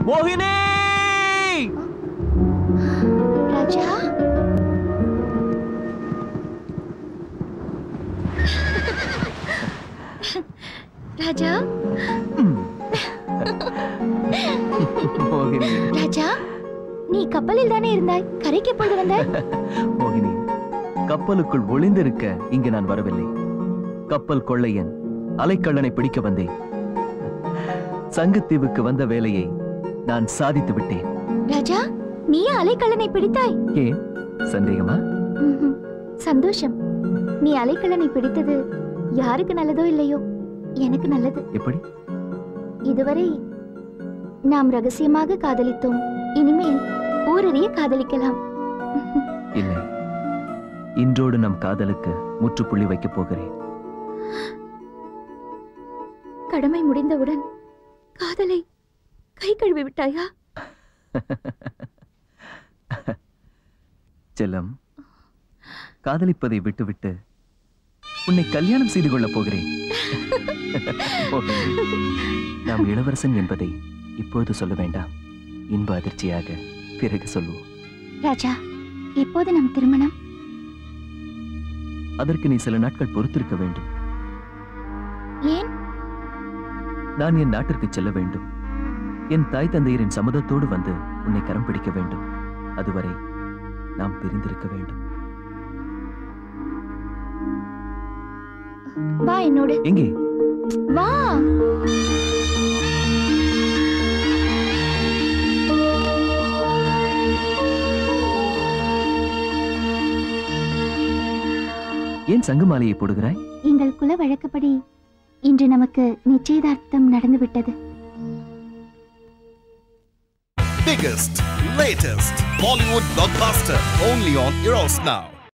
மோகினி! ராஜா, ராஜா, மோகினி. ராஜா, நீ கப்பலில் தானே இருந்தாய், கரைக்கு எப்பொழுது வந்தாய்? மோகினி, கப்பலுக்குள் ஒளிந்திருக்க இங்கு நான் வரவில்லை. கப்பல் கொள்ளையன் அலைக்கள்ளனை பிடிக்க வந்தேன். சங்குத்தீவுக்கு வந்த வேலையை நான் சாதித்து விட்டேன். ராஜா, நீ அலைக்கள்ளனை பிடித்தாய்? ஏன் சந்தேகமா? சந்தோஷம். நீ அலைக்கள்ளனை பிடித்தது யாருக்கு நல்லதோ இல்லையோ, எனக்கு நல்லது. எப்படி? இதுவரை நாம் ரகசியமாக காதலித்தோம், இனிமேல் ஊரறிய காதலிக்கலாம். இல்லை, இன்றோடு நம் காதலுக்கு முற்றுப்புள்ளி வைக்கப் போகிறேன். கடமை முடிந்தவுடன் காதலை கை கழுவி விட்டாயா? செல்லம், காதலிப்பதை விட்டுவிட்டு உன்னை கல்யாணம் செய்து கொள்ளப் போகிறேன். நாம் இளவரசன் என்பதை இப்பொழுது சொல்ல வேண்டாம். இன்ப அதிர்ச்சியாக பிறகு சொல்லுவோம். ராஜா, எப்போது நம் திருமணம்? அதற்கு நீ சில நாட்கள் பொறுத்திருக்க வேண்டும். ஏன்? நான் என் நாட்டிற்கு செல்ல வேண்டும். என் தாய் தந்தையரின் சம்மதத்தோடு வந்து உன்னை கரம் பிடிக்க வேண்டும். அதுவரை நாம் பிரிந்திருக்க வேண்டும். வா என்னோடு. எங்கே? வா. ஏன் சங்கு மாலையை போடுகிறாய்? எங்கள் குல வழக்கப்படி இன்று நமக்கு நிச்சயதார்த்தம் நடந்துவிட்டது. Biggest, latest Bollywood blockbuster only on Eros Now.